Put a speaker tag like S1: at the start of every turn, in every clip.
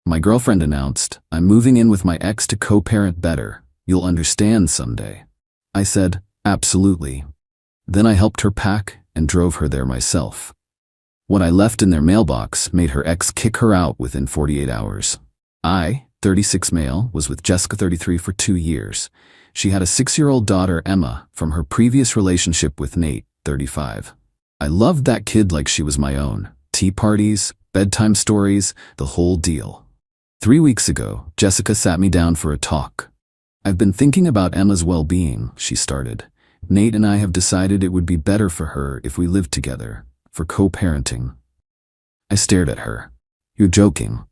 S1: My girlfriend announced, "I'm moving in with my ex to co-parent better. You'll understand someday." I said, "Absolutely." Then I helped her pack and drove her there myself. What I left in their mailbox made her ex kick her out within 48 hours. I, 36 male, was with Jessica, 33, for 2 years. She had a 6-year-old daughter, Emma, from her previous relationship with Nate, 35. I loved that kid like she was my own. Tea parties, bedtime stories, the whole deal. 3 weeks ago, Jessica sat me down for a talk. "I've been thinking about Emma's well-being," she started. "Nate and I have decided it would be better for her if we lived together, for co-parenting." I stared at her. "You're joking."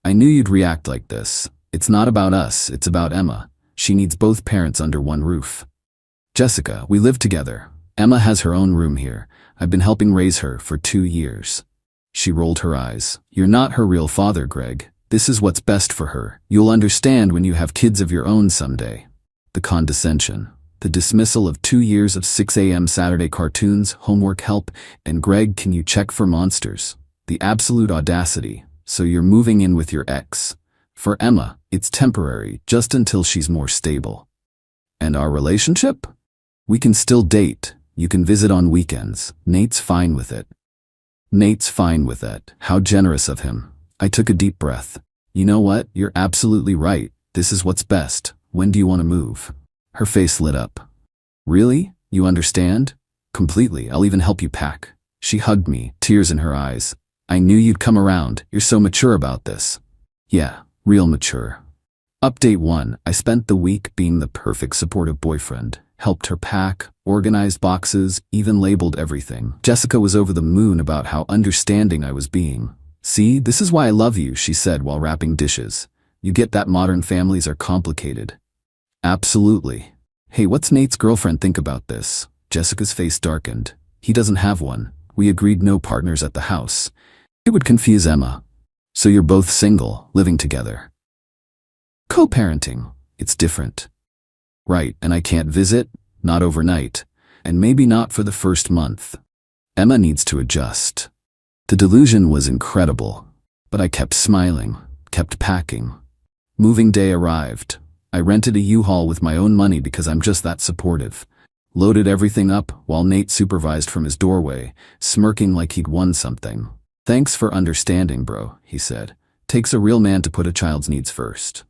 S1: "I knew you'd react like this. It's not about us, it's about Emma. She needs both parents under one roof." "Jessica, we live together. Emma has her own room here. I've been helping raise her for 2 years. She rolled her eyes. "You're not her real father, Greg. This is what's best for her. You'll understand when you have kids of your own someday." The condescension. The dismissal of 2 years of 6 a.m. Saturday cartoons, homework help, and "Greg, can you check for monsters?" The absolute audacity. "So you're moving in with your ex. For Emma, it's temporary, just until she's more stable." "And our relationship?" "We can still date. You can visit on weekends. Nate's fine with it." "Nate's fine with it. How generous of him." I took a deep breath. "You know what? You're absolutely right. This is what's best. When do you want to move?" Her face lit up. "Really? You understand?" "Completely. I'll even help you pack." She hugged me, tears in her eyes. "I knew you'd come around. You're so mature about this." "Yeah, real mature." Update 1. I spent the week being the perfect supportive boyfriend. Helped her pack, organized boxes, even labeled everything. Jessica was over the moon about how understanding I was being. "See, this is why I love you," she said while wrapping dishes. "You get that modern families are complicated." "Absolutely." "Hey, what's Nate's girlfriend think about this?" Jessica's face darkened. "He doesn't have one. We agreed no partners at the house. It would confuse Emma." "So you're both single, living together." "Co-parenting. It's different." "Right, and I can't visit? Not overnight. And maybe not for the first month. Emma needs to adjust." The delusion was incredible. But I kept smiling, kept packing. Moving day arrived. I rented a U-Haul with my own money because I'm just that supportive. Loaded everything up while Nate supervised from his doorway, smirking like he'd won something. "Thanks for understanding, bro," he said. "Takes a real man to put a child's needs first."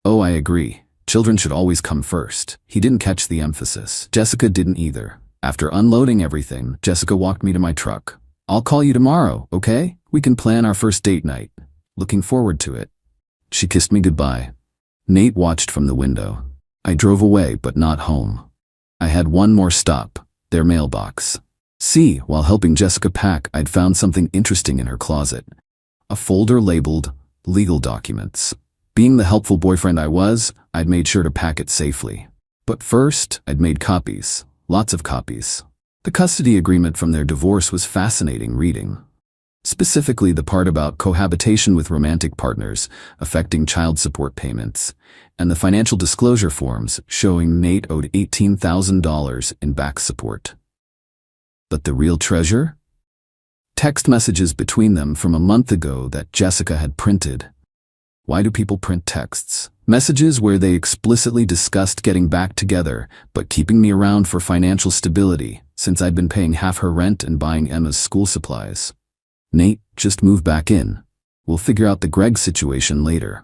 S1: "Oh, I agree. Children should always come first." He didn't catch the emphasis. Jessica didn't either. After unloading everything, Jessica walked me to my truck. "I'll call you tomorrow, okay? We can plan our first date night. Looking forward to it." She kissed me goodbye. Nate watched from the window. I drove away, but not home. I had one more stop, their mailbox. See, while helping Jessica pack, I'd found something interesting in her closet. A folder labeled legal documents. Being the helpful boyfriend I was, I'd made sure to pack it safely. But first, I'd made copies. Lots of copies. The custody agreement from their divorce was fascinating reading. Specifically the part about cohabitation with romantic partners affecting child support payments, and the financial disclosure forms showing Nate owed $18,000 in back support. But the real treasure? Text messages between them from a month ago that Jessica had printed. Why do people print texts? Messages where they explicitly discussed getting back together, but keeping me around for financial stability, since I'd been paying half her rent and buying Emma's school supplies. "Nate, just move back in. We'll figure out the Greg situation later.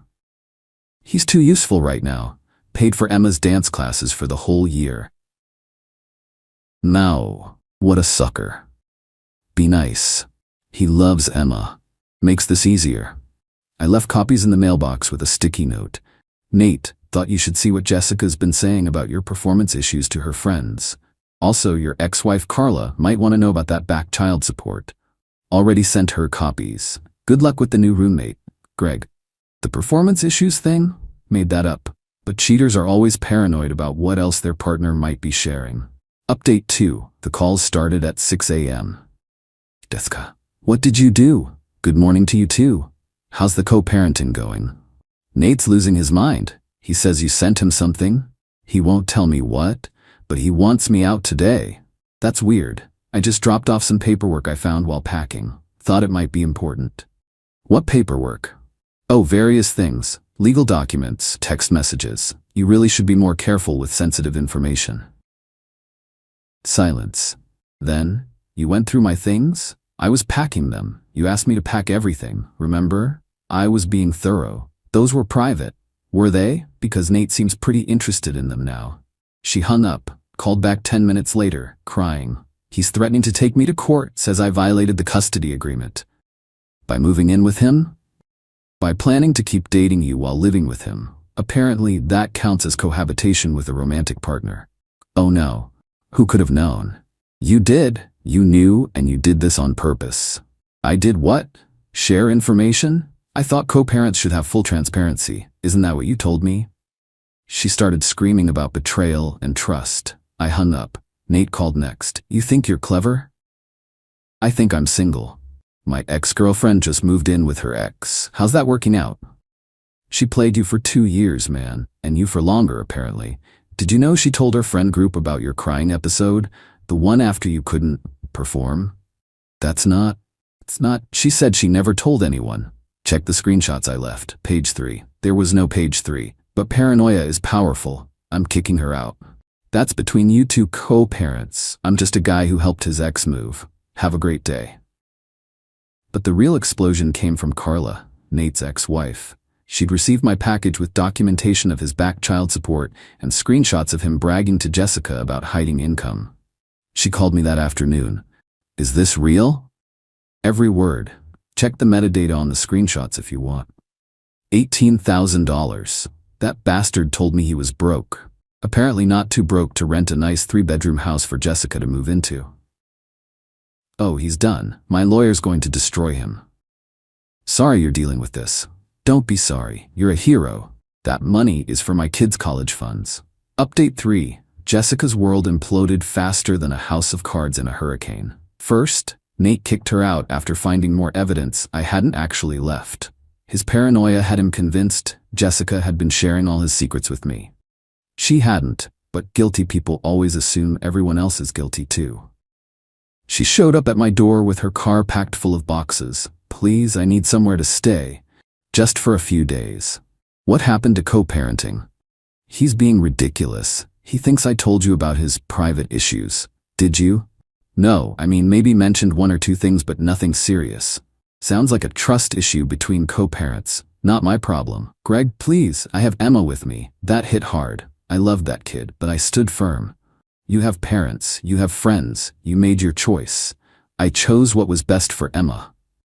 S1: He's too useful right now. Paid for Emma's dance classes for the whole year." Now, what a sucker. Be nice. He loves Emma. Makes this easier. I left copies in the mailbox with a sticky note. "Nate, thought you should see what Jessica's been saying about your performance issues to her friends. Also, your ex-wife Carla might want to know about that back child support. Already sent her copies. Good luck with the new roommate, Greg." The performance issues thing? Made that up. But cheaters are always paranoid about what else their partner might be sharing. Update 2. The calls started at 6 a.m. "Jessica, what did you do? Good morning to you too. How's the co-parenting going?" "Nate's losing his mind. He says you sent him something. He won't tell me what, but he wants me out today. That's weird. I just dropped off some paperwork I found while packing. Thought it might be important." "What paperwork?" Oh, various things. Legal documents, text messages. You really should be more careful with sensitive information. Silence. Then, you went through my things? I was packing them. You asked me to pack everything, remember? I was being thorough. Those were private. Were they? Because Nate seems pretty interested in them now. She hung up, called back 10 minutes later, crying. He's threatening to take me to court, says I violated the custody agreement. By moving in with him? By planning to keep dating you while living with him. Apparently, that counts as cohabitation with a romantic partner. Oh no. Who could have known? You did. You knew, and you did this on purpose. I did what? Share information? I thought co-parents should have full transparency. Isn't that what you told me? She started screaming about betrayal and trust. I hung up. Nate called next. You think you're clever? I think I'm single. My ex-girlfriend just moved in with her ex. How's that working out? She played you for 2 years, man, and you for longer, apparently. Did you know she told her friend group about your crying episode? The one after you couldn't perform? It's not. She said she never told anyone. Check the screenshots I left. Page 3. There was no page 3. But paranoia is powerful. I'm kicking her out. That's between you two co-parents. I'm just a guy who helped his ex move. Have a great day. But the real explosion came from Carla, Nate's ex-wife. She'd received my package with documentation of his back child support and screenshots of him bragging to Jessica about hiding income. She called me that afternoon. Is this real? Every word. Check the metadata on the screenshots if you want. $18,000. That bastard told me he was broke. Apparently not too broke to rent a nice 3-bedroom house for Jessica to move into. Oh, he's done. My lawyer's going to destroy him. Sorry you're dealing with this. Don't be sorry. You're a hero. That money is for my kids' college funds. Update 3. Jessica's world imploded faster than a house of cards in a hurricane. First, Nate kicked her out after finding more evidence I hadn't actually left. His paranoia had him convinced Jessica had been sharing all his secrets with me. She hadn't, but guilty people always assume everyone else is guilty too. She showed up at my door with her car packed full of boxes. Please, I need somewhere to stay. Just for a few days. What happened to co-parenting? He's being ridiculous. He thinks I told you about his private issues. Did you? No, I mean maybe mentioned 1 or 2 things but nothing serious. Sounds like a trust issue between co-parents. Not my problem. Greg, please, I have Emma with me. That hit hard. I loved that kid, but I stood firm. You have parents, you have friends, you made your choice. I chose what was best for Emma.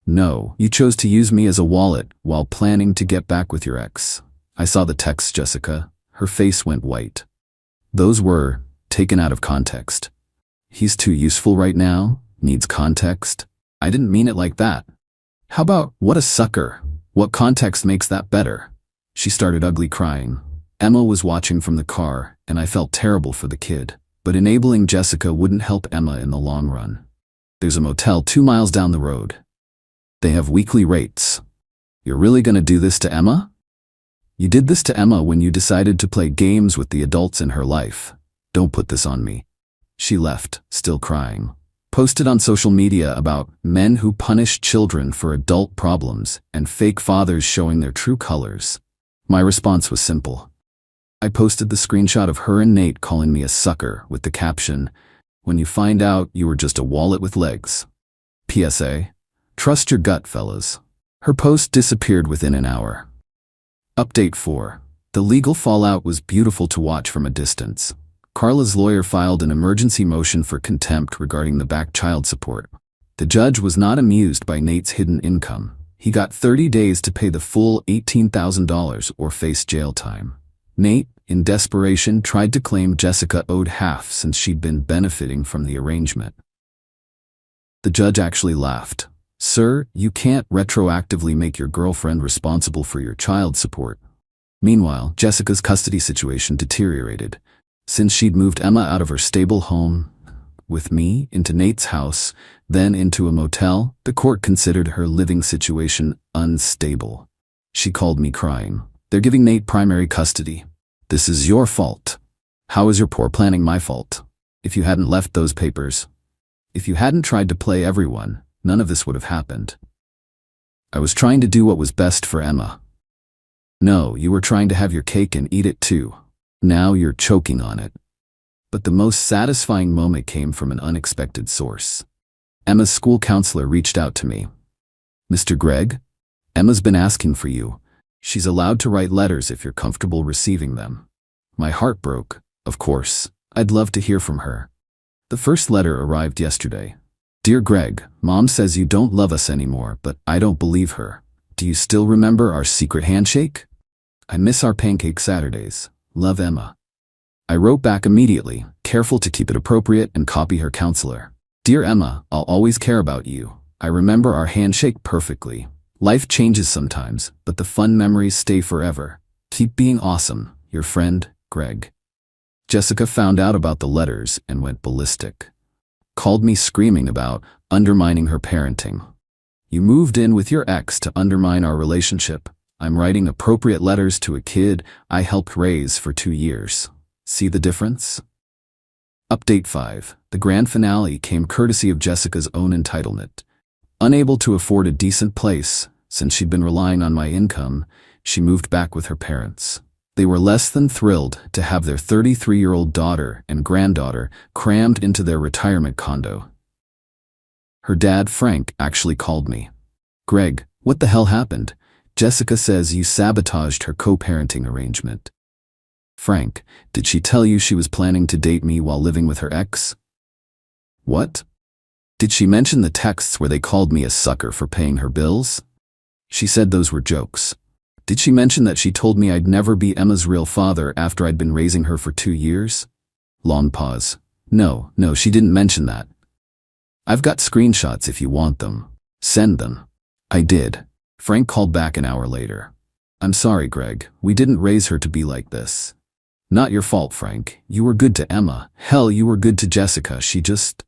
S1: No, you chose to use me as a wallet while planning to get back with your ex. I saw the text, Jessica. Her face went white. Those were taken out of context. He's too useful right now, needs context. I didn't mean it like that. How about, what a sucker? What context makes that better? She started ugly crying. Emma was watching from the car, and I felt terrible for the kid. But enabling Jessica wouldn't help Emma in the long run. There's a motel 2 miles down the road. They have weekly rates. You're really gonna do this to Emma? You did this to Emma when you decided to play games with the adults in her life. Don't put this on me. She left, still crying. Posted on social media about men who punish children for adult problems and fake fathers showing their true colors. My response was simple. I posted the screenshot of her and Nate calling me a sucker with the caption, "When you find out you were just a wallet with legs." PSA. Trust your gut, fellas. Her post disappeared within an hour. Update 4. The legal fallout was beautiful to watch from a distance. Carla's lawyer filed an emergency motion for contempt regarding the back child support. The judge was not amused by Nate's hidden income. He got 30 days to pay the full $18,000 or face jail time. Nate, in desperation, tried to claim Jessica owed half since she'd been benefiting from the arrangement. The judge actually laughed. Sir, you can't retroactively make your girlfriend responsible for your child support. Meanwhile, Jessica's custody situation deteriorated. Since she'd moved Emma out of her stable home with me into Nate's house, then into a motel, the court considered her living situation unstable. She called me crying. They're giving Nate primary custody. This is your fault. How is your poor planning my fault? If you hadn't left those papers, if you hadn't tried to play everyone, none of this would have happened. I was trying to do what was best for Emma. No, you were trying to have your cake and eat it too. Now you're choking on it. But the most satisfying moment came from an unexpected source. Emma's school counselor reached out to me. Mr. Gregg, Emma's been asking for you. She's allowed to write letters if you're comfortable receiving them. My heart broke, of course. I'd love to hear from her. The first letter arrived yesterday. Dear Gregg, Mom says you don't love us anymore, but I don't believe her. Do you still remember our secret handshake? I miss our pancake Saturdays. Love, Emma. I wrote back immediately, careful to keep it appropriate and copy her counselor. Dear Emma, I'll always care about you. I remember our handshake perfectly. Life changes sometimes, but the fun memories stay forever. Keep being awesome. Your friend, Gregg. Jessica found out about the letters and went ballistic. Called me screaming about undermining her parenting. You moved in with your ex to undermine our relationship. I'm writing appropriate letters to a kid I helped raise for 2 years. See the difference? Update 5. The grand finale came courtesy of Jessica's own entitlement. Unable to afford a decent place, since she'd been relying on my income, she moved back with her parents. They were less than thrilled to have their 33-year-old daughter and granddaughter crammed into their retirement condo. Her dad, Frank, actually called me. Gregg, what the hell happened? Jessica says you sabotaged her co-parenting arrangement. Frank, did she tell you she was planning to date me while living with her ex? What? Did she mention the texts where they called me a sucker for paying her bills? She said those were jokes. Did she mention that she told me I'd never be Emma's real father after I'd been raising her for 2 years? Long pause. No, she didn't mention that. I've got screenshots if you want them. Send them. I did. Frank called back an hour later. I'm sorry, Gregg. We didn't raise her to be like this. Not your fault, Frank. You were good to Emma. Hell, you were good to Jessica. She just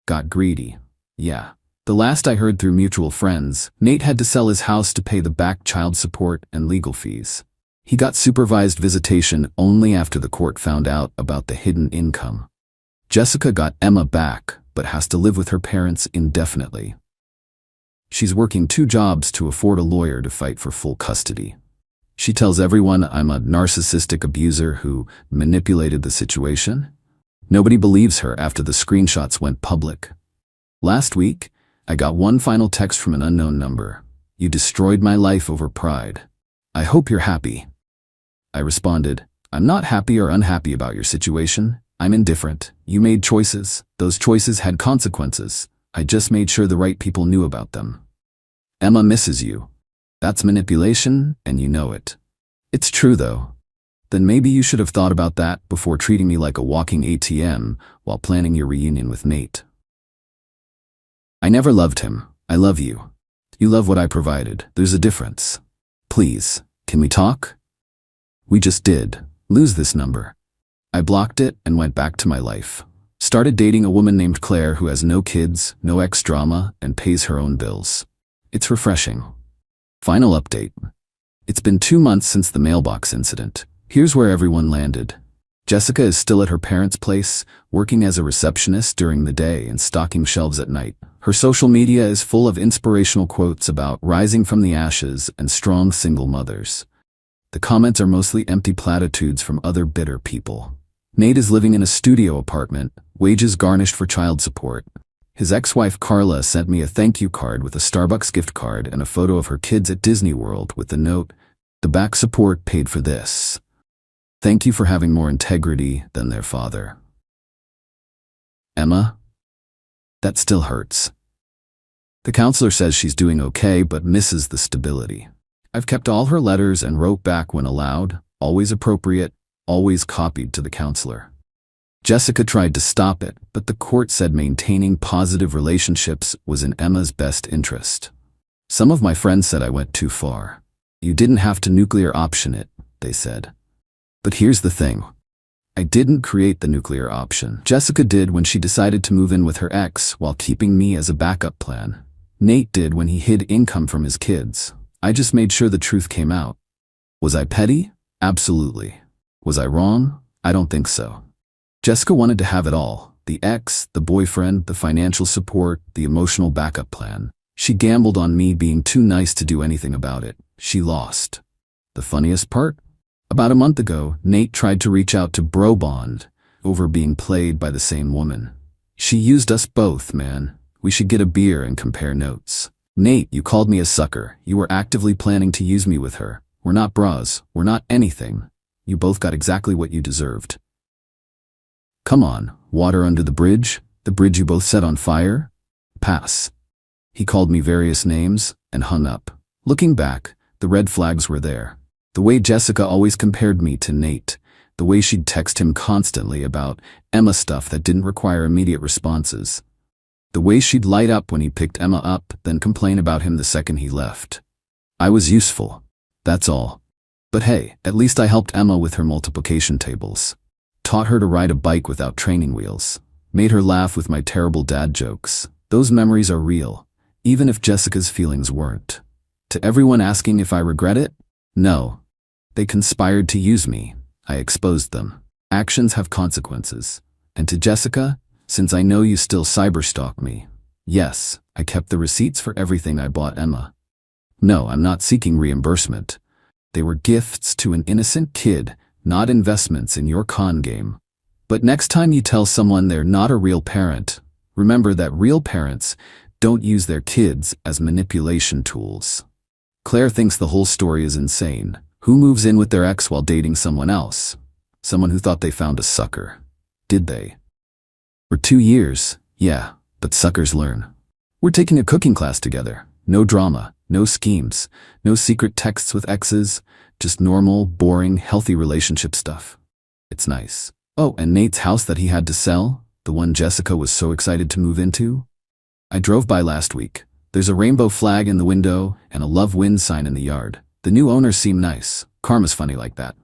S1: got greedy. Yeah. The last I heard through mutual friends, Nate had to sell his house to pay the back child support and legal fees. He got supervised visitation only after the court found out about the hidden income. Jessica got Emma back, but has to live with her parents indefinitely. She's working 2 jobs to afford a lawyer to fight for full custody. She tells everyone I'm a narcissistic abuser who manipulated the situation. Nobody believes her after the screenshots went public. Last week, I got one final text from an unknown number. You destroyed my life over pride. I hope you're happy. I responded, I'm not happy or unhappy about your situation. I'm indifferent. You made choices. Those choices had consequences. I just made sure the right people knew about them. Emma misses you. That's manipulation, and you know it. It's true, though. Then maybe you should have thought about that before treating me like a walking ATM while planning your reunion with Nate. I never loved him. I love you. You love what I provided. There's a difference. Please, can we talk? We just did. Lose this number. I blocked it and went back to my life. Started dating a woman named Claire who has no kids, no ex-drama, and pays her own bills. It's refreshing. Final update. It's been 2 months since the mailbox incident. Here's where everyone landed. Jessica is still at her parents' place, working as a receptionist during the day and stocking shelves at night. Her social media is full of inspirational quotes about rising from the ashes and strong single mothers. The comments are mostly empty platitudes from other bitter people. Nate is living in a studio apartment, wages garnished for child support. His ex-wife Carla sent me a thank you card with a Starbucks gift card and a photo of her kids at Disney World with the note, "The back support paid for this. Thank you for having more integrity than their father." Emma? That still hurts. The counselor says she's doing okay but misses the stability. I've kept all her letters and wrote back when allowed, always appropriate, always copied to the counselor. Jessica tried to stop it, but the court said maintaining positive relationships was in Emma's best interest. Some of my friends said I went too far. You didn't have to nuclear option it, they said. But here's the thing. I didn't create the nuclear option. Jessica did when she decided to move in with her ex while keeping me as a backup plan. Nate did when he hid income from his kids. I just made sure the truth came out. Was I petty? Absolutely. Was I wrong? I don't think so. Jessica wanted to have it all. The ex, the boyfriend, the financial support, the emotional backup plan. She gambled on me being too nice to do anything about it. She lost. The funniest part? About a month ago, Nate tried to reach out to Bro Bond over being played by the same woman. She used us both, man. We should get a beer and compare notes. Nate, you called me a sucker. You were actively planning to use me with her. We're not bras. We're not anything. You both got exactly what you deserved. Come on, water under the bridge you both set on fire? Pass. He called me various names and hung up. Looking back, the red flags were there. The way Jessica always compared me to Nate. The way she'd text him constantly about Emma stuff that didn't require immediate responses. The way she'd light up when he picked Emma up, then complain about him the second he left. I was useful. That's all. But hey, at least I helped Emma with her multiplication tables. Taught her to ride a bike without training wheels. Made her laugh with my terrible dad jokes. Those memories are real, even if Jessica's feelings weren't. To everyone asking if I regret it? No. They conspired to use me. I exposed them. Actions have consequences. And to Jessica, since I know you still cyberstalk me, yes, I kept the receipts for everything I bought Emma. No, I'm not seeking reimbursement. They were gifts to an innocent kid, not investments in your con game. But next time you tell someone they're not a real parent, remember that real parents don't use their kids as manipulation tools. Claire thinks the whole story is insane. Who moves in with their ex while dating someone else? Someone who thought they found a sucker. Did they? For 2 years, yeah, but suckers learn. We're taking a cooking class together. No drama, no schemes, no secret texts with exes, just normal, boring, healthy relationship stuff. It's nice. Oh, and Nate's house that he had to sell, the one Jessica was so excited to move into? I drove by last week. There's a rainbow flag in the window and a love wins sign in the yard. The new owners seem nice. Karma's funny like that.